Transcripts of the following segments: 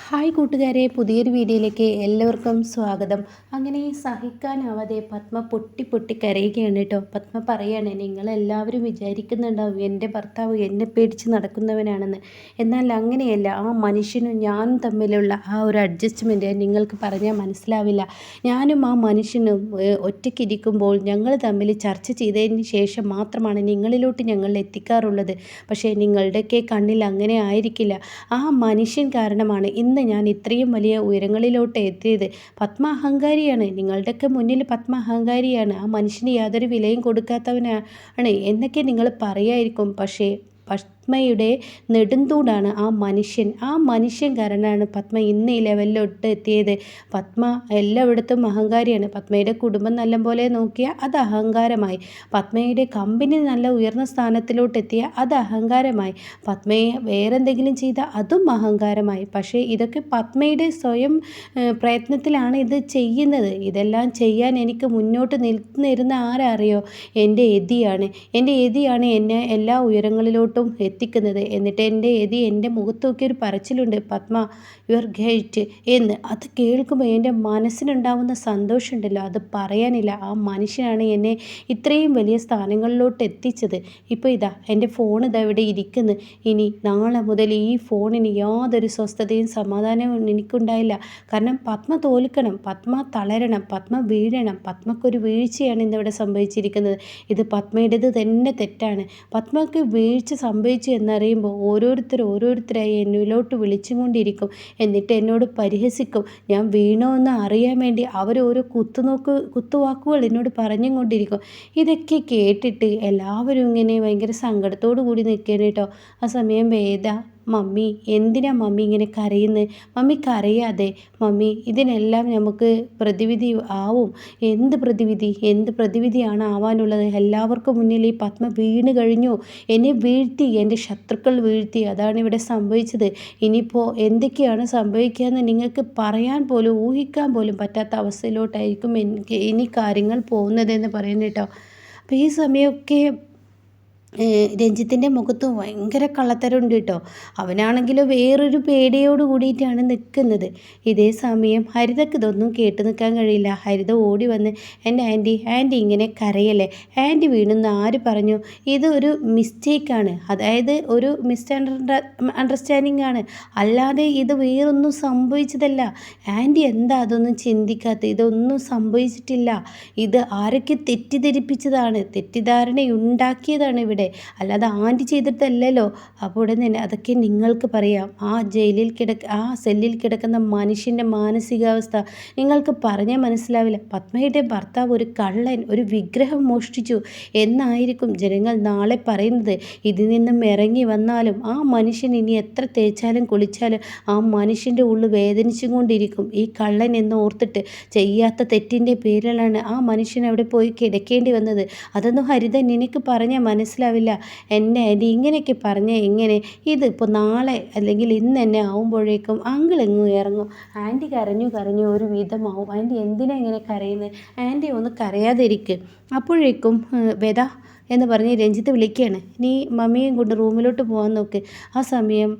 Hi കൂട്ടുകാരെ, പുതിയൊരു വീഡിയോയിലേക്ക് എല്ലാവർക്കും സ്വാഗതം. അങ്ങനെ സഹിക്കാനാവാതെ പത്മ പൊട്ടി പൊട്ടി കരയുകയാണ് കേട്ടോ. പത്മ പറയാണ്, നിങ്ങളെല്ലാവരും വിചാരിക്കുന്നുണ്ടാവും എൻ്റെ ഭർത്താവ് എന്നെ പേടിച്ച് നടക്കുന്നവനാണെന്ന്. എന്നാൽ അങ്ങനെയല്ല. ആ മനുഷ്യനും ഞാനും തമ്മിലുള്ള ആ ഒരു അഡ്ജസ്റ്റ്മെൻറ്റ് നിങ്ങൾക്ക് പറഞ്ഞാൽ മനസ്സിലാവില്ല. ഞാനും ആ മനുഷ്യനും ഒറ്റയ്ക്കിരിക്കുമ്പോൾ ഞങ്ങൾ തമ്മിൽ ചർച്ച ചെയ്തതിന് ശേഷം മാത്രമാണ് നിങ്ങളിലോട്ട് ഞങ്ങൾ എത്തിക്കാറുള്ളത്. പക്ഷേ നിങ്ങളുടെയൊക്കെ കണ്ണിൽ അങ്ങനെ ആയിരിക്കില്ല. ആ മനുഷ്യൻ കാരണമാണ് ഇന്ന് ഞാൻ ഇത്രയും വലിയ ഉയരങ്ങളിലോട്ട് എത്തിയത്. പത്മ അഹങ്കാരിയാണ്, നിങ്ങളുടെയൊക്കെ മുന്നിൽ പത്മ അഹങ്കാരിയാണ്. ആ മനുഷ്യന് യാതൊരു വിലയും കൊടുക്കാത്തവനാണ് എന്നൊക്കെ നിങ്ങൾ പറയായിരിക്കും. പക്ഷേ പത്മയുടെ നെടുന്തൂടാണ് ആ മനുഷ്യൻ. ആ മനുഷ്യൻ കാരണമാണ് പത്മ ഇന്ന് ഈ ലെവലിലോട്ട് എത്തിയത്. പത്മ എല്ലായിടത്തും അഹങ്കാരിയാണ്. പത്മയുടെ കുടുംബം നല്ലപോലെ നോക്കിയാൽ അത് അഹങ്കാരമായി. പത്മയുടെ കമ്പനി നല്ല ഉയർന്ന സ്ഥാനത്തിലോട്ട് എത്തിയാൽ അത് അഹങ്കാരമായി. പത്മയെ വേറെന്തെങ്കിലും ചെയ്താൽ അതും അഹങ്കാരമായി. പക്ഷേ ഇതൊക്കെ പത്മയുടെ സ്വയം പ്രയത്നത്തിലാണ് ഇത് ചെയ്യുന്നത്. ഇതെല്ലാം ചെയ്യാൻ എനിക്ക് മുന്നോട്ട് നിൽക്കുന്നിരുന്ന ആരാ അറിയോ? എൻ്റെ എതിയാണ്. എൻ്റെ എതിയാണ് എന്നെ എല്ലാ ഉയരങ്ങളിലോട്ടും എത്തിക്കുന്നത്. എന്നിട്ട് എൻ്റെ മുഖത്ത് നോക്കിയൊരു പറച്ചിലുണ്ട്, പത്മ യു ആർ ഗ്രേറ്റ് എന്ന്. അത് കേൾക്കുമ്പോൾ എൻ്റെ മനസ്സിനുണ്ടാവുന്ന സന്തോഷമുണ്ടല്ലോ, അത് പറയാനില്ല. ആ മനുഷ്യനാണ് എന്നെ ഇത്രയും വലിയ സ്ഥാനങ്ങളിലോട്ട് എത്തിച്ചത്. ഇപ്പോൾ ഇതാ എൻ്റെ ഫോൺ ഇതാ ഇവിടെ ഇരിക്കുന്നു. ഇനി നാളെ മുതൽ ഈ ഫോണിന് യാതൊരു സ്വസ്ഥതയും സമാധാനവും എനിക്കുണ്ടായില്ല. കാരണം പത്മ തോൽക്കണം, പത്മ തളരണം, പത്മ വീഴണം. പത്മക്കൊരു വീഴ്ചയാണ് ഇന്നിവിടെ സംഭവിച്ചിരിക്കുന്നത്. ഇത് പത്മയുടേത് തന്നെ തെറ്റാണ്. പത്മക്ക് വീഴ്ച സംഭവിച്ചു എന്നറിയുമ്പോൾ ഓരോരുത്തരായി എന്നിലോട്ട് വിളിച്ചും കൊണ്ടിരിക്കും. എന്നിട്ട് എന്നോട് പരിഹസിക്കും. ഞാൻ വീണോ എന്ന് അറിയാൻ വേണ്ടി ഓരോ കുത്തുവാക്കുകൾ എന്നോട് പറഞ്ഞും കൊണ്ടിരിക്കും. ഇതൊക്കെ കേട്ടിട്ട് എല്ലാവരും ഇങ്ങനെ ഭയങ്കര സങ്കടത്തോടു കൂടി നിൽക്കുകയാണ് കേട്ടോ. ആ സമയം വേദ, മമ്മി എന്തിനാ മമ്മി ഇങ്ങനെ കരയുന്നത്? മമ്മി കരയാതെ മമ്മി, ഇതിനെല്ലാം നമുക്ക് പ്രതിവിധി ആവും. എന്ത് പ്രതിവിധിയാണ് ആവാനുള്ളത്? എല്ലാവർക്കും മുന്നിൽ ഈ പത്മ വീണ് കഴിഞ്ഞു. എന്നെ വീഴ്ത്തി, എൻ്റെ ശത്രുക്കൾ വീഴ്ത്തി. അതാണ് ഇവിടെ സംഭവിച്ചത്. ഇനിയിപ്പോൾ എന്തൊക്കെയാണ് സംഭവിക്കുകയെന്ന് നിങ്ങൾക്ക് പറയാൻ പോലും ഊഹിക്കാൻ പോലും പറ്റാത്ത അവസ്ഥയിലോട്ടായിരിക്കും ഇനി കാര്യങ്ങൾ പോകുന്നതെന്ന് പറയുന്നത് കേട്ടോ. അപ്പോൾ ഈ സമയമൊക്കെ രഞ്ജിത്തിൻ്റെ മുഖത്ത് ഭയങ്കര കള്ളത്തരമുണ്ട് കേട്ടോ. അവനാണെങ്കിലോ വേറൊരു പേടിയോട് കൂടിയിട്ടാണ് നിൽക്കുന്നത്. ഇതേ സമയം ഹരിതക്ക് ഇതൊന്നും കേട്ട് നിൽക്കാൻ കഴിയില്ല. ഹരിത ഓടി വന്ന്, എൻ്റെ ആൻറ്റി ഇങ്ങനെ കരയല്ലേ, ആൻറ്റി വീണെന്ന് ആര് പറഞ്ഞു? ഇത് ഒരു മിസ്റ്റേക്കാണ്, അതായത് ഒരു അണ്ടർസ്റ്റാൻഡിങ് ആണ്, അല്ലാതെ ഇത് വേറൊന്നും സംഭവിച്ചതല്ല. ആൻറ്റി എന്താ അതൊന്നും ചിന്തിക്കാത്ത? ഇതൊന്നും സംഭവിച്ചിട്ടില്ല. ഇത് ആരൊക്കെ തെറ്റിദ്ധരിപ്പിച്ചതാണ്, തെറ്റിദ്ധാരണയുണ്ടാക്കിയതാണ് ഇവിടെ, അല്ലാതെ ആൻറ്റി ചെയ്തിട്ടല്ലല്ലോ. അപ്പോൾ ഉടൻ തന്നെ അതൊക്കെ നിങ്ങൾക്ക് പറയാം. ആ സെല്ലിൽ കിടക്കുന്ന മനുഷ്യൻ്റെ മാനസികാവസ്ഥ നിങ്ങൾക്ക് പറഞ്ഞാൽ മനസ്സിലാവില്ല. പത്മയുടെ ഭർത്താവ് ഒരു കള്ളൻ, ഒരു വിഗ്രഹം മോഷ്ടിച്ചു എന്നായിരിക്കും ജനങ്ങൾ നാളെ പറയുന്നത്. ഇതിൽ നിന്നും ഇറങ്ങി വന്നാലും ആ മനുഷ്യൻ ഇനി എത്ര തേച്ചാലും കുളിച്ചാലും ആ മനുഷ്യൻ്റെ ഉള്ളിൽ വേദനിച്ചും കൊണ്ടിരിക്കും. ഈ കള്ളൻ എന്ന് ഓർത്തിട്ട് ചെയ്യാത്ത തെറ്റിൻ്റെ പേരിലാണ് ആ മനുഷ്യൻ അവിടെ പോയി കിടക്കേണ്ടി വന്നത്. അതൊന്നും ഹരിത നിനക്ക് പറഞ്ഞാൽ മനസ്സിലാവില്ല. എൻ്റെ ആൻറ്റി ഇങ്ങനെയൊക്കെ പറഞ്ഞാൽ എങ്ങനെ? ഇതിപ്പോൾ നാളെ അല്ലെങ്കിൽ ഇന്ന് തന്നെ ആവുമ്പോഴേക്കും അങ്കിൾ എങ്ങും ഇറങ്ങും. ആൻറ്റി കരഞ്ഞു ഒരു വിധമാവും. ആൻറ്റി എന്തിനാ ഇങ്ങനെ കരയുന്നത്? ആൻറ്റി ഒന്ന് കരയാതിരിക്കുക. അപ്പോഴേക്കും വേദ എന്ന് പറഞ്ഞ് രഞ്ജിത്ത് വിളിക്കുകയാണ്, നീ മമ്മിയും കൊണ്ട് റൂമിലോട്ട് പോകാൻ നോക്ക്. ആ സമയം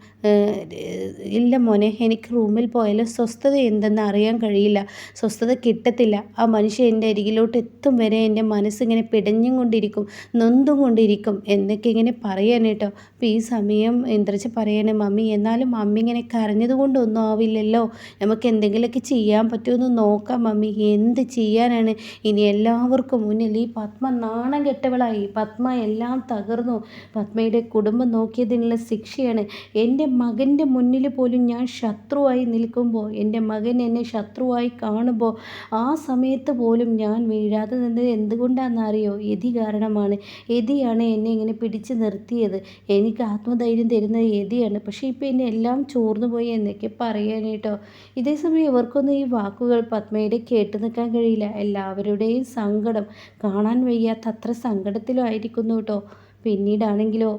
ഇല്ല മോനെ, എനിക്ക് റൂമിൽ പോയാലും സ്വസ്ഥത എന്തെന്ന് അറിയാൻ കഴിയില്ല, സ്വസ്ഥത കിട്ടത്തില്ല. ആ മനുഷ്യൻ എൻ്റെ അരികിലോട്ട് എത്തും വരെ എൻ്റെ മനസ്സിങ്ങനെ പിടഞ്ഞും കൊണ്ടിരിക്കും, നൊന്തും കൊണ്ടിരിക്കും എന്നൊക്കെ ഇങ്ങനെ പറയാൻ കേട്ടോ. അപ്പോൾ ഈ സമയം ഇന്ദ്രജ പറയാണ്, മമ്മി എന്നാലും മമ്മി ഇങ്ങനെ കരഞ്ഞത് കൊണ്ടൊന്നും ആവില്ലല്ലോ, നമുക്ക് എന്തെങ്കിലുമൊക്കെ ചെയ്യാൻ പറ്റുമെന്ന് നോക്കാം മമ്മി. എന്ത് ചെയ്യാനാണ്? ഇനി എല്ലാവർക്കും മുന്നിൽ ഈ പത്മ നാണം കെട്ടവളായി. പത്മ എല്ലാം തകർന്നു. പത്മയുടെ കുടുംബം നോക്കിയതിനുള്ള ശിക്ഷയാണ്. എൻ്റെ മകൻ്റെ മുന്നിൽ പോലും ഞാൻ ശത്രുവായി നിൽക്കുമ്പോൾ, എൻ്റെ മകൻ എന്നെ ശത്രുവായി കാണുമ്പോൾ ആ സമയത്ത് പോലും ഞാൻ വീഴാതെ നിന്നത് എന്തുകൊണ്ടാണെന്നറിയോ? യതി കാരണമാണ്. യതിയാണ് എന്നെ ഇങ്ങനെ പിടിച്ച് നിർത്തിയത്. എനിക്ക് ആത്മധൈര്യം തരുന്നത് യതിയാണ്. പക്ഷേ ഇപ്പോൾ എന്നെ എല്ലാം ചോർന്നു പോയി എന്നൊക്കെ പറയാൻ കേട്ടോ. ഇതേ സമയം ഇവർക്കൊന്നും ഈ വാക്കുകൾ പത്മയുടെ കേട്ട് നിൽക്കാൻ കഴിയില്ല. എല്ലാവരുടെയും സങ്കടം കാണാൻ വയ്യാത്ത അത്ര സങ്കടത്തിലും ആയിരിക്കുന്നു കേട്ടോ. പിന്നീടാണെങ്കിലോ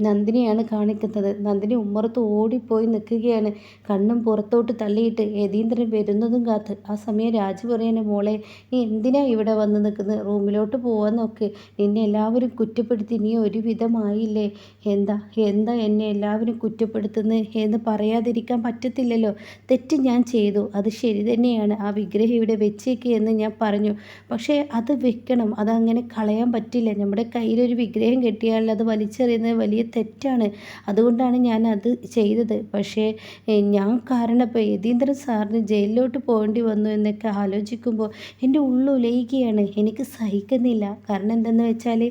നന്ദിനിയാണ് കാണിക്കുന്നത്. നന്ദിനി ഉമ്മറത്ത് ഓടിപ്പോയി നിൽക്കുകയാണ്. കണ്ണും പുറത്തോട്ട് തള്ളിയിട്ട് യതീന്ദ്രൻ വരുന്നതും കാത്ത്. ആ സമയം രാജു പറയാണ്, മോളെ നീ എന്തിനാ ഇവിടെ വന്ന് നിൽക്കുന്നത്? റൂമിലോട്ട് പോവാൻ നോക്ക്. നിന്നെ എല്ലാവരും കുറ്റപ്പെടുത്തി നീ ഒരു വിധമായില്ലേ. എന്താ എന്താ എന്നെ എല്ലാവരും കുറ്റപ്പെടുത്തുന്നത് എന്ന് പറയാതിരിക്കാൻ പറ്റത്തില്ലല്ലോ. തെറ്റ് ഞാൻ ചെയ്തു, അത് ശരി തന്നെയാണ്. ആ വിഗ്രഹം ഇവിടെ വെച്ചേക്ക് എന്ന് ഞാൻ പറഞ്ഞു. പക്ഷേ അത് വെക്കണം, അതങ്ങനെ കളയാൻ പറ്റില്ല. നമ്മുടെ കയ്യിലൊരു വിഗ്രഹം കെട്ടിയാൽ അത് വലിച്ചെറിയുന്നത് വലിയ തെറ്റാണ്. അതുകൊണ്ടാണ് ഞാൻ അത് ചെയ്തത്. പക്ഷേ ഞാൻ കാരണം ഇപ്പോൾ യതീന്ദ്രൻ സാറിന് ജയിലിലോട്ട് പോകേണ്ടി വന്നു എന്നൊക്കെ ആലോചിക്കുമ്പോൾ എൻ്റെ ഉള്ളുലയുകയാണ്. എനിക്ക് സഹിക്കുന്നില്ല. കാരണം എന്തെന്ന് വെച്ചാൽ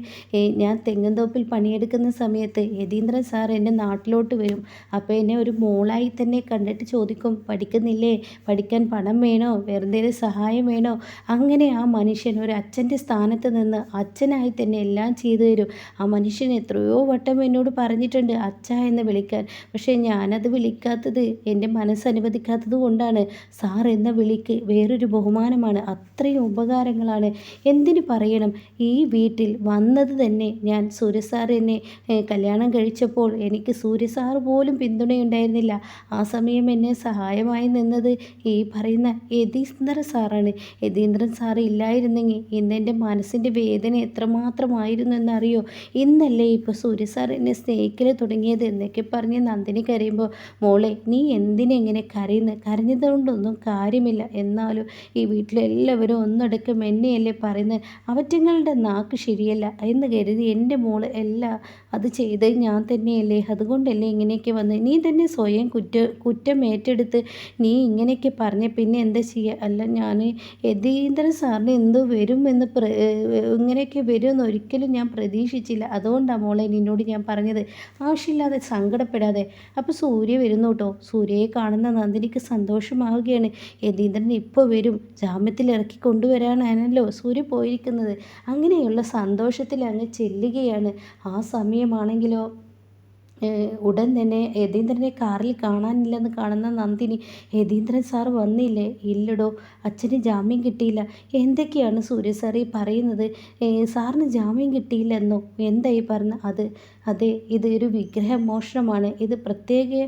ഞാൻ തെങ്ങുംതോപ്പിൽ പണിയെടുക്കുന്ന സമയത്ത് യതീന്ദ്രൻ സാർ എൻ്റെ നാട്ടിലോട്ട് വരും. അപ്പോൾ എന്നെ ഒരു മോളായി തന്നെ കണ്ടിട്ട് ചോദിക്കും, പഠിക്കുന്നില്ലേ, പഠിക്കാൻ പണം വേണോ, വേറെ എന്തെങ്കിലും സഹായം വേണോ. അങ്ങനെ ആ മനുഷ്യൻ ഒരു അച്ഛൻ്റെ സ്ഥാനത്ത് നിന്ന് അച്ഛനായി തന്നെ എല്ലാം ചെയ്തു തരും. ആ മനുഷ്യൻ എത്രയോ വട്ടം എന്നോട് പറഞ്ഞിട്ടുണ്ട് അച്ഛ എന്ന് വിളിക്കാൻ. പക്ഷേ ഞാനത് വിളിക്കാത്തത് എൻ്റെ മനസ്സ് അനുവദിക്കാത്തത് കൊണ്ടാണ്. സാർ എന്ന വിളിക്ക് വേറൊരു ബഹുമാനമാണ്, അത്രയും ഉപകാരങ്ങളാണ്. എന്തിനു പറയണം, ഈ വീട്ടിൽ വന്നത് തന്നെ ഞാൻ സൂര്യ സാർ എന്നെ കല്യാണം കഴിച്ചപ്പോൾ എനിക്ക് സൂര്യ സാർ പോലും പിന്തുണയുണ്ടായിരുന്നില്ല. ആ സമയം എന്നെ സഹായമായി നിന്നത് ഈ പറയുന്ന യതീന്ദ്രൻ സാറാണ്. യതീന്ദ്രൻ സാർ ഇല്ലായിരുന്നെങ്കിൽ ഇന്ന് എൻ്റെ മനസ്സിൻ്റെ വേദന എത്രമാത്രമായിരുന്നു എന്നറിയോ. ഇന്നല്ലേ ഇപ്പോൾ സൂര്യ സാർ എന്നെ സ്നേഹിക്കൽ തുടങ്ങിയത് എന്നൊക്കെ പറഞ്ഞ് നന്ദിനി കരയുമ്പോൾ, മോളെ നീ എന്തിനെങ്ങനെ കരയുന്നത്? കരഞ്ഞതുകൊണ്ടൊന്നും കാര്യമില്ല. എന്നാലും ഈ വീട്ടിലെല്ലാവരും ഒന്നടക്കം എന്നെയല്ലേ പറയുന്നത്. അവറ്റങ്ങളുടെ നാക്ക് ശരിയല്ല എന്ന് കരുതി എൻ്റെ മോള് എല്ലാം അത് ചെയ്തത് ഞാൻ തന്നെയല്ലേ. അതുകൊണ്ടല്ലേ ഇങ്ങനെയൊക്കെ വന്ന് നീ തന്നെ സ്വയം കുറ്റം ഏറ്റെടുത്ത് നീ ഇങ്ങനെയൊക്കെ പറഞ്ഞ പിന്നെ എന്താ ചെയ്യുക. അല്ല ഞാൻ യതീന്ദ്രൻ സാറിന് എന്തോ വരുമെന്ന് ഇങ്ങനെയൊക്കെ വരുമെന്ന് ഒരിക്കലും ഞാൻ പ്രതീക്ഷിച്ചില്ല. അതുകൊണ്ടാണ് മോളെ നിന്നോട് ഞാൻ പറഞ്ഞത്. ആവശ്യമില്ലാതെ സങ്കടപ്പെടാതെ. അപ്പോൾ സൂര്യ വരുന്നു കേട്ടോ. സൂര്യയെ കാണുന്ന നന്ദിനിക്ക് സന്തോഷമാവുകയാണ്. യതീന്ദ്രൻ ഇപ്പോൾ വരും, ജാമ്യത്തിൽ ഇറക്കി കൊണ്ടുവരാനാണല്ലോ സൂര്യ പോയിരിക്കുന്നത്. അങ്ങനെയുള്ള സന്തോഷത്തിൽ അങ്ങ് ചെല്ലുകയാണ്. ആ സമയമാണെങ്കിലോ ഉടൻ തന്നെ യതീന്ദ്രനെ കാറിൽ കാണാനില്ലെന്ന് കാണുന്ന നന്ദിനി, യതീന്ദ്രൻ സാർ വന്നില്ലേ? ഇല്ലടോ, അച്ഛന് ജാമ്യം കിട്ടിയില്ല. എന്തൊക്കെയാണ് സൂര്യ സാർ ഈ പറയുന്നത്? സാറിന് ജാമ്യം കിട്ടിയില്ലെന്നോ? എന്തായി പറഞ്ഞ അത്? അതെ, ഇത് ഒരു വിഗ്രഹമോഷണമാണ്. ഇത് പ്രത്യേക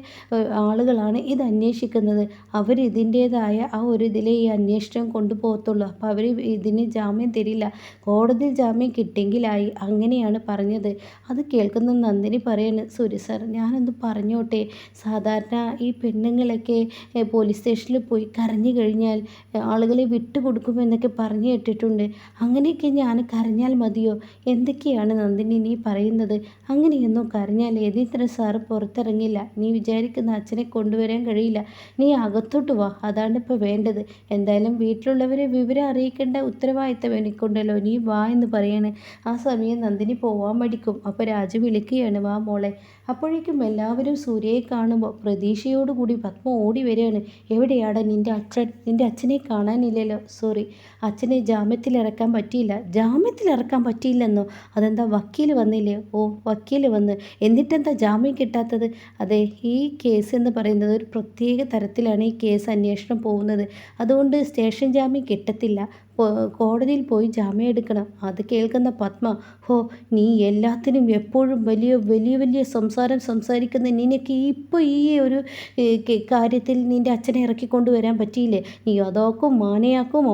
ആളുകളാണ് ഇത് അന്വേഷിക്കുന്നത്. അവർ ഇതിൻ്റേതായ ആ ഒരു ഇതിലേ ഈ അന്വേഷണം കൊണ്ടുപോകത്തുള്ളൂ. അപ്പോൾ അവർ ഇതിന് ജാമ്യം തരില്ല. കോടതിയിൽ ജാമ്യം കിട്ടിയെങ്കിലായി. അങ്ങനെയാണ് പറഞ്ഞത്. അത് കേൾക്കുന്ന നന്ദിനി പറയാണ്, സൂര്യ സാർ ഞാനൊന്ന് പറഞ്ഞോട്ടെ. സാധാരണ ഈ പെണ്ണുങ്ങളൊക്കെ പോലീസ് സ്റ്റേഷനിൽ പോയി കരഞ്ഞു കഴിഞ്ഞാൽ ആളുകളെ വിട്ടുകൊടുക്കുമെന്നൊക്കെ പറഞ്ഞു കേട്ടിട്ടുണ്ട്. അങ്ങനെയൊക്കെ ഞാൻ കരഞ്ഞാൽ മതിയോ? എന്തൊക്കെയാണ് നന്ദിനി നീ പറയുന്നത്? അങ്ങനെയൊന്നും കരഞ്ഞാൽ യതീന്ദ്രൻ സാറ് പുറത്തിറങ്ങില്ല. നീ വിചാരിക്കുന്ന അച്ഛനെ കൊണ്ടുവരാൻ കഴിയില്ല. നീ അകത്തോട്ട് വാ, അതാണ് ഇപ്പോൾ വേണ്ടത്. എന്തായാലും വീട്ടിലുള്ളവരെ വിവരം അറിയിക്കേണ്ട ഉത്തരവാദിത്തം എനിക്കുണ്ടല്ലോ. നീ വാ എന്ന് പറയാണ്. ആ സമയം നന്ദിനി പോവാൻ മടിക്കും. അപ്പോൾ രാജു വിളിക്കുകയാണ്, വാ മോളെ. അപ്പോഴേക്കും എല്ലാവരും സൂര്യയെ കാണുമ്പോൾ പ്രതീക്ഷയോടുകൂടി പത്മ ഓടി വരികയാണ്. എവിടെയാണ് നിൻ്റെ അച്ഛൻ? നിൻ്റെ അച്ഛനെ കാണാനില്ലല്ലോ. സോറി, അച്ഛനെ ജാമ്യത്തിലിറക്കാൻ പറ്റിയില്ല. ജാമ്യത്തിലിറക്കാൻ പറ്റിയില്ലെന്നോ? അതെന്താ, വക്കീൽ വന്നില്ലേ? ഓ, വക്കീൽ വന്ന്. എന്നിട്ടെന്താ ജാമ്യം കിട്ടാത്തത്? അതെ, ഈ കേസ് എന്ന് പറയുന്നത് ഒരു പ്രത്യേക തരത്തിലാണ് ഈ കേസ് അന്വേഷണം പോകുന്നത്. അതുകൊണ്ട് സ്റ്റേഷൻ ജാമ്യം കിട്ടത്തില്ല. കോടതിയിൽ പോയി ജാമ്യം എടുക്കണം. അത് കേൾക്കുന്ന പത്മ, ഹോ, നീ എല്ലാത്തിനും എപ്പോഴും വലിയ വലിയ വലിയ സംസാരം സംസാരിക്കുന്ന നിനക്ക് ഇപ്പോൾ ഈ ഒരു കാര്യത്തിൽ നിൻ്റെ അച്ഛനെ ഇറക്കിക്കൊണ്ട് വരാൻ പറ്റിയില്ലേ? നീ അതാക്കും മാനയാക്കും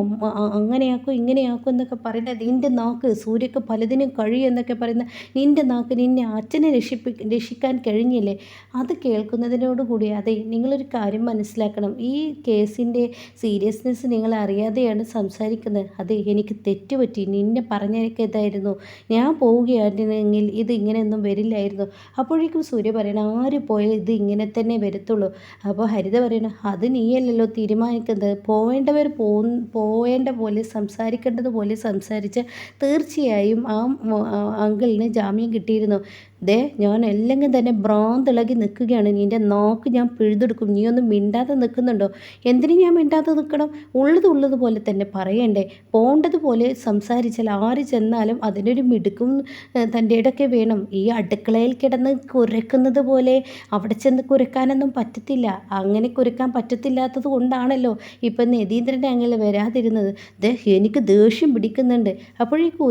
അങ്ങനെയാക്കും ഇങ്ങനെയാക്കും എന്നൊക്കെ പറയുന്ന നിൻ്റെ നാക്ക്, സൂര്യക്ക് പലതിനും കഴിയും എന്നൊക്കെ പറയുന്ന നിൻ്റെ നാക്ക് നിന്നെ അച്ഛനെ രക്ഷിക്കാൻ കഴിഞ്ഞില്ലേ? അത് കേൾക്കുന്നതിനോടുകൂടി, അതെ, നിങ്ങളൊരു കാര്യം മനസ്സിലാക്കണം. ഈ കേസിൻ്റെ സീരിയസ്നെസ് നിങ്ങൾ അറിയാതെയാണ് സംസാരിക്കുന്നത്. അതെ, എനിക്ക് തെറ്റുപറ്റി. നിന്നെ പറഞ്ഞേക്കതായിരുന്നു. ഞാൻ പോവുകയായിരുന്നെങ്കിൽ ഇത് ഇങ്ങനെയൊന്നും വരില്ലായിരുന്നു. അപ്പോഴേക്കും സൂര്യ പറയണം, ആര് പോയാൽ ഇത് ഇങ്ങനെ തന്നെ വരത്തുള്ളൂ. അപ്പോൾ ഹരിത പറയണം, അത് നീയല്ലല്ലോ തീരുമാനിക്കുന്നത്. പോവേണ്ടവർ പോവേണ്ട പോലെ സംസാരിക്കേണ്ടതുപോലെ സംസാരിച്ച് തീർച്ചയായും ആ അങ്കിളിന് ജാമ്യം കിട്ടിയിരുന്നു. ഞാൻ അല്ലെങ്കിൽ തന്നെ ഭ്രാന്തിളകി നിൽക്കുകയാണ്. നിൻ്റെ നാക്ക് ഞാൻ പിഴുതെടുക്കും. നീ ഒന്നും മിണ്ടാതെ നിൽക്കുന്നുണ്ടോ? എന്തിനു ഞാൻ മിണ്ടാതെ നിൽക്കണം? ഉള്ളതുപോലെ തന്നെ പറയണ്ടേ? പോണ്ടതുപോലെ സംസാരിച്ചാൽ ആര് ചെന്നാലും അതിനൊരു മിടുക്കും തൻ്റെ ഇടയ്ക്ക് വേണം. ഈ അടുക്കളയിൽ കിടന്ന് കുരക്കുന്നത് പോലെ അവിടെ ചെന്ന് കുരക്കാനൊന്നും പറ്റത്തില്ല. അങ്ങനെ കുരക്കാൻ പറ്റത്തില്ലാത്തത് കൊണ്ടാണല്ലോ ഇപ്പം യതീന്ദ്രൻ്റെ അങ്ങനെ വരാതിരുന്നത്. എനിക്ക് ദേഷ്യം പിടിക്കുന്നുണ്ട്. അപ്പോഴേക്കും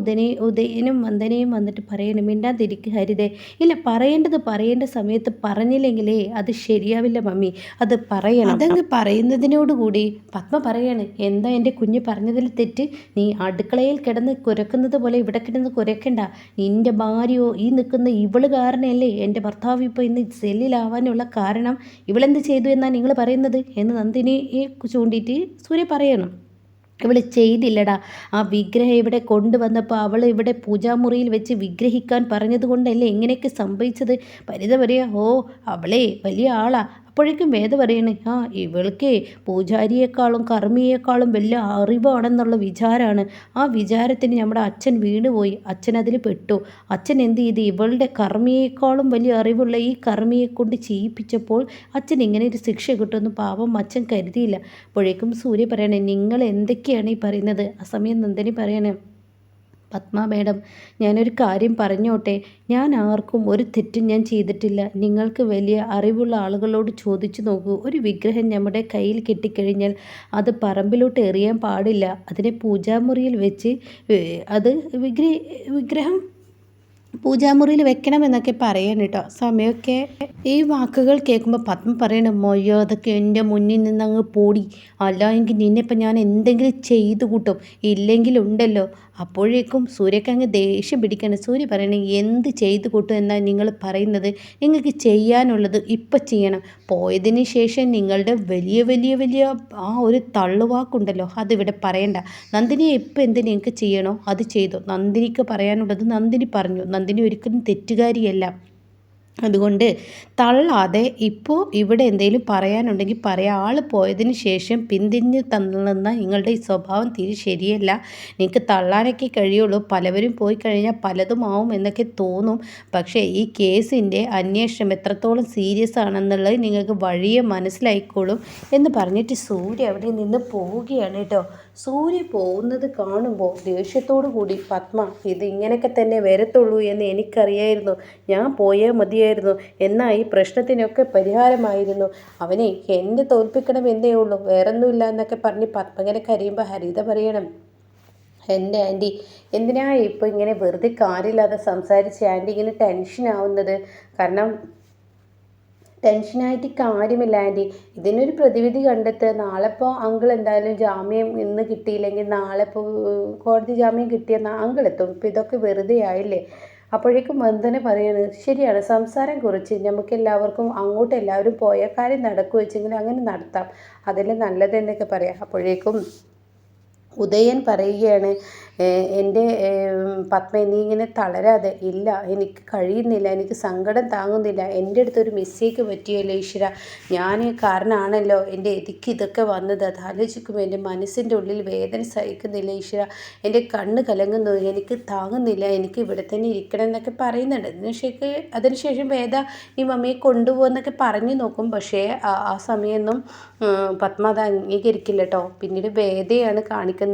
ഉദയനും വന്ദനയും വന്നിട്ട് പറയണം, മിണ്ടാതിരിക്കുക ഹരിതേ, ഇല്ല, പറയേണ്ട സമയത്ത് പറഞ്ഞില്ലെങ്കിലേ അത് ശരിയാവില്ല മമ്മി, അത് പറയണം. അതങ്ങ് പറയുന്നതിനോടുകൂടി പത്മ പറയാണ്, എന്താ എൻ്റെ കുഞ്ഞ് പറഞ്ഞതിൽ തെറ്റ്? നീ അടുക്കളയിൽ കിടന്ന് കുരക്കുന്നത് പോലെ ഇവിടെ കിടന്ന് കുരക്കണ്ട. നിൻ്റെ ഭാര്യയോ ഈ നിൽക്കുന്ന ഇവള് കാരണമല്ലേ എൻ്റെ ഭർത്താവ് ഇപ്പോൾ ഇന്ന് സെല്ലിലാവാനുള്ള കാരണം? ഇവളെന്ത് ചെയ്തു എന്നാണ് നിങ്ങൾ പറയുന്നത് എന്ന് നന്ദിനിയെ ചൂണ്ടിയിട്ട് സൂര്യ പറയണം. ഇവൾ ചെയ്തില്ലടാ. ആ വിഗ്രഹം ഇവിടെ കൊണ്ടുവന്നപ്പോൾ അവൾ ഇവിടെ പൂജാമുറിയിൽ വെച്ച് വിഗ്രഹിക്കാൻ പറഞ്ഞത് കൊണ്ടല്ലേ ഇങ്ങനെയൊക്കെ സംഭവിച്ചത്. പരിത പറയാ, ഓ അവളെ വലിയ ആളാ. അപ്പോഴേക്കും വേദ പറയണേ, ആ ഇവൾക്കേ പൂജാരിയേക്കാളും കർമ്മിയേക്കാളും വലിയ അറിവാണെന്നുള്ള വിചാരമാണ്. ആ വിചാരത്തിന് നമ്മുടെ അച്ഛൻ വീണുപോയി. അച്ഛൻ അതിൽ പെട്ടു. അച്ഛൻ എന്ത് ചെയ്ത് ഇവളുടെ കർമ്മിയേക്കാളും വലിയ അറിവുള്ള ഈ കർമ്മിയെ കൊണ്ട് ചെയ്യിപ്പിച്ചപ്പോൾ അച്ഛൻ ഇങ്ങനെ ഒരു ശിക്ഷ കിട്ടുമെന്ന് പാവം അച്ഛൻ കരുതിയില്ല. അപ്പോഴേക്കും സൂര്യ പറയണേ, നിങ്ങൾ എന്തൊക്കെയാണ് ഈ പറയുന്നത്? ആ സമയം നന്ദിനി പറയണേ, പത്മ മേഡം, ഞാനൊരു കാര്യം പറഞ്ഞോട്ടെ. ഞാൻ ആർക്കും ഒരു തെറ്റും ഞാൻ ചെയ്തിട്ടില്ല. നിങ്ങൾക്ക് വലിയ അറിവുള്ള ആളുകളോട് ചോദിച്ചു നോക്കൂ. ഒരു വിഗ്രഹം നമ്മുടെ കയ്യിൽ കിട്ടിക്കഴിഞ്ഞാൽ അത് പറമ്പിലോട്ട് എറിയാൻ പാടില്ല. അതിനെ പൂജാമുറിയിൽ വെച്ച് അത് വിഗ്രഹം പൂജാമുറിയിൽ വെക്കണമെന്നൊക്കെ പറയാൻ കേട്ടോ. സമയമൊക്കെ ഈ വാക്കുകൾ കേൾക്കുമ്പോൾ പത്മ പറയണം, മൊയ്യോ അതൊക്കെ എൻ്റെ മുന്നിൽ നിന്ന് അങ്ങ് പോടി, അല്ല എങ്കിൽ നിന്നെപ്പം ഞാൻ എന്തെങ്കിലും ചെയ്തു കൂട്ടും, ഇല്ലെങ്കിലുണ്ടല്ലോ. അപ്പോഴേക്കും സൂര്യക്ക് അങ്ങ് ദേഷ്യം പിടിക്കണം. സൂര്യ പറയണേ, എന്ത് ചെയ്തു കൂട്ടും എന്നാണ് നിങ്ങൾ പറയുന്നത്? നിങ്ങൾക്ക് ചെയ്യാനുള്ളത് ഇപ്പം ചെയ്യണം. പോയതിന് ശേഷം നിങ്ങളുടെ വലിയ വലിയ വലിയ ആ ഒരു തള്ളുവാക്കുണ്ടല്ലോ അതിവിടെ പറയണ്ട. നന്ദിനിയെ ഇപ്പം എന്ത് നിങ്ങൾക്ക് ചെയ്യണോ അത് ചെയ്തോ. നന്ദിനിക്ക് പറയാനുള്ളത് നന്ദിനി പറഞ്ഞു. നന്ദിനി ഒരിക്കലും തെറ്റുകാരിയല്ല. അതുകൊണ്ട് തള്ളാതെ ഇപ്പോൾ ഇവിടെ എന്തെങ്കിലും പറയാനുണ്ടെങ്കിൽ പറയാം. ആൾ പോയതിന് ശേഷം പിന്തിരിഞ്ഞ് തള്ളുന്ന നിങ്ങളുടെ ഈ സ്വഭാവം തീരെ ശരിയല്ല. നിങ്ങൾക്ക് തള്ളാനൊക്കെ കഴിയുള്ളൂ. പലവരും പോയി കഴിഞ്ഞാൽ പലതും ആവും എന്നൊക്കെ തോന്നും. പക്ഷേ ഈ കേസിൻ്റെ അന്വേഷണം എത്രത്തോളം സീരിയസ് ആണെന്നുള്ളത് നിങ്ങൾക്ക് വഴിയെ മനസ്സിലായിക്കോളും എന്ന് പറഞ്ഞിട്ട് സൂര്യ അവിടെ നിന്ന് പോവുകയാണ് കേട്ടോ. സൂര്യ പോകുന്നത് കാണുമ്പോൾ ദേഷ്യത്തോടു കൂടി പത്മ, ഇത് ഇങ്ങനെയൊക്കെ തന്നെ വരത്തുള്ളൂ എന്ന് എനിക്കറിയായിരുന്നു. ഞാൻ പോയാൽ മതിയായിരുന്നു. എന്നാൽ ഈ പ്രശ്നത്തിനൊക്കെ പരിഹാരമായിരുന്നു. അവനെ എന്നെ തോൽപ്പിക്കണം എന്നേ ഉള്ളൂ, വേറൊന്നുമില്ല എന്നൊക്കെ പറഞ്ഞ് പത്മ ഇങ്ങനെ കരയുമ്പോൾ ഹരിത പറയണം, എൻ്റെ ആൻറ്റി എന്തിനാ ഇപ്പോൾ ഇങ്ങനെ വെറുതെ കാര്യമില്ലാതെ സംസാരിച്ച് ആൻറ്റി ഇങ്ങനെ ടെൻഷനാവുന്നത്? കാരണം ടെൻഷനായിട്ട് കാര്യമില്ല ആൻറ്റി. ഇതിനൊരു പ്രതിവിധി കണ്ടെത്തുക. നാളെ ഇപ്പോൾ അങ്കിൾ എന്തായാലും ജാമ്യം ഇന്ന് കിട്ടിയില്ലെങ്കിൽ നാളെ ഇപ്പോൾ കോടതി ജാമ്യം കിട്ടിയ അങ്കിൾ എത്തും. ഇപ്പോൾ ഇതൊക്കെ വെറുതെ ആയില്ലേ? അപ്പോഴേക്കും വന്ദന പറയുന്നത് ശരിയാണ്, സംസാരം കുറിച്ച് നമുക്ക് എല്ലാവർക്കും അങ്ങോട്ട് എല്ലാവരും പോയ കാര്യം നടക്കുക വെച്ചെങ്കിൽ അങ്ങനെ നടത്താം, അതിൽ നല്ലതെന്നൊക്കെ പറയാം. അപ്പോഴേക്കും ഉദയൻ പറയുകയാണ്, എൻ്റെ പത്മ നീ ഇങ്ങനെ തളരാതെ. ഇല്ല, എനിക്ക് കഴിയുന്നില്ല, എനിക്ക് സങ്കടം താങ്ങുന്നില്ല. എൻ്റെ അടുത്തൊരു മിസ്റ്റേക്ക് പറ്റിയല്ലോ ഈശ്വര, ഞാൻ കാരണമാണല്ലോ എൻ്റെ എനിക്ക് ഇതൊക്കെ വന്നത്. അത് ആലോചിക്കുമ്പോൾ എൻ്റെ മനസ്സിൻ്റെ ഉള്ളിൽ വേദന സഹിക്കുന്നില്ല ഈശ്വര, എൻ്റെ കണ്ണ് കലങ്ങുന്നു, എനിക്ക് താങ്ങുന്നില്ല, എനിക്ക് ഇവിടെ തന്നെ ഇരിക്കണം എന്നൊക്കെ പറയുന്നുണ്ട്. അതിനുശേഷം വേദ ഈ മമ്മിയെ കൊണ്ടുപോകുന്നൊക്കെ പറഞ്ഞു നോക്കും. പക്ഷേ ആ സമയമൊന്നും പത്മ അത് അംഗീകരിക്കില്ല കേട്ടോ. പിന്നീട് വേദയാണ് കാണിക്കുന്നത്.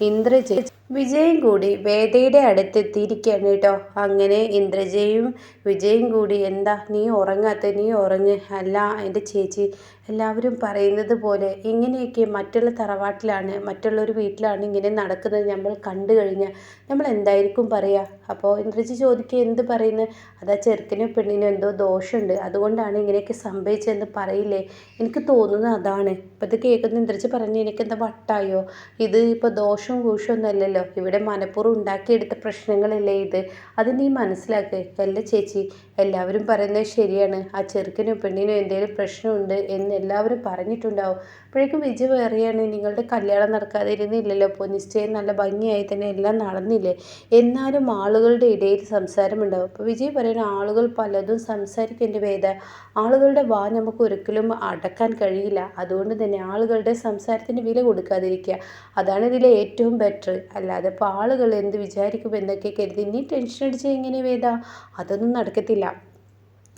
ഇന്ദ്രജിത്ത് വിജയും കൂടി വേദയുടെ അടുത്തെത്തിയിരിക്കുകയാണ് കേട്ടോ. അങ്ങനെ ഇന്ദ്രജയും വിജയും കൂടി, എന്താ നീ ഉറങ്ങാത്ത, നീ ഉറങ്ങ്. അല്ല എൻ്റെ ചേച്ചി, എല്ലാവരും പറയുന്നത് പോലെ ഇങ്ങനെയൊക്കെ മറ്റുള്ള തറവാട്ടിലാണ് മറ്റുള്ളൊരു വീട്ടിലാണ് ഇങ്ങനെ നടക്കുന്നത് നമ്മൾ കണ്ടു കഴിഞ്ഞാൽ നമ്മൾ എന്തായിരിക്കും പറയുക? അപ്പോൾ ഇന്ദ്രജി ചോദിക്കുക, എന്ത് പറയുന്നത്? അതാ ചെറുക്കനും പെണ്ണിനും എന്തോ ദോഷമുണ്ട്, അതുകൊണ്ടാണ് ഇങ്ങനെയൊക്കെ സംഭവിച്ചതെന്ന് പറയില്ലേ? എനിക്ക് തോന്നുന്നത് അതാണ്. ഇപ്പം ഇത് കേൾക്കുന്ന ഇന്ദ്രജി പറഞ്ഞു, എനിക്കെന്താ വട്ടായോ? ഇത് ഇപ്പോൾ ദോഷവും കൂഷമൊന്നും അല്ലല്ലോ, ഇവിടെ മനഃപൂർവ്വം ഉണ്ടാക്കിയെടുത്ത പ്രശ്നങ്ങളല്ലേ ഇത്, അത് നീ മനസ്സിലാക്കുക. അല്ല ചേച്ചി, എല്ലാവരും പറയുന്നത് ശരിയാണ്, ആ ചെറുക്കനും പെണ്ണിനും എന്തെങ്കിലും പ്രശ്നമുണ്ട് എന്ന് എല്ലാവരും പറഞ്ഞിട്ടുണ്ടാവും. അപ്പോഴേക്കും വിജയ് പറയുകയാണ്, നിങ്ങളുടെ കല്യാണം നടക്കാതെ ഇരുന്നില്ലല്ലോ, ഇപ്പോൾ നിശ്ചയം നല്ല ഭംഗിയായി തന്നെ എല്ലാം നടന്നില്ലേ, എന്നാലും ആളുകളുടെ ഇടയിൽ സംസാരമുണ്ടാവും. അപ്പോൾ വിജയ് പറയുന്ന, ആളുകൾ പലതും സംസാരിക്കേണ്ടി വേദ, ആളുകളുടെ വാ നമുക്ക് ഒരിക്കലും അടക്കാൻ കഴിയില്ല. അതുകൊണ്ട് തന്നെ ആളുകളുടെ സംസാരത്തിന് വില കൊടുക്കാതിരിക്കുക, അതാണ് ഇതിലെ ഏറ്റവും ബെറ്റർ. അല്ലാതെ ഇപ്പോൾ ആളുകൾ എന്ത് വിചാരിക്കും എന്നൊക്കെ കരുതി നീ ടെൻഷൻ അടിച്ച് എങ്ങനെ വേദ, അതൊന്നും നടക്കത്തില്ല.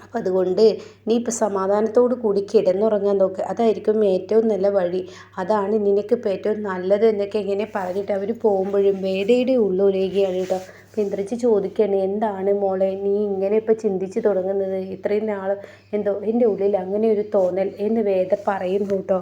അപ്പം അതുകൊണ്ട് നീ ഇപ്പോൾ സമാധാനത്തോടു കൂടി കിടന്നുറങ്ങാൻ നോക്ക്, അതായിരിക്കും ഏറ്റവും നല്ല വഴി, അതാണ് നിനക്കിപ്പോൾ ഏറ്റവും നല്ലത് എന്നൊക്കെ ഇങ്ങനെ പറഞ്ഞിട്ട് അവർ പോകുമ്പോഴും വേദയുടെ ഉള്ളുലയുകയാണ് കേട്ടോ. അപ്പം ഇന്ദ്രജി ചോദിക്കുകയാണ്, എന്താണ് മോളെ നീ ഇങ്ങനെ ഇപ്പോൾ ചിന്തിച്ച് തുടങ്ങുന്നത്? ഇത്രയും നാൾ എന്തോ എൻ്റെ ഉള്ളിൽ അങ്ങനെ ഒരു തോന്നൽ എന്ന് വേദ പറയുന്നു കേട്ടോ.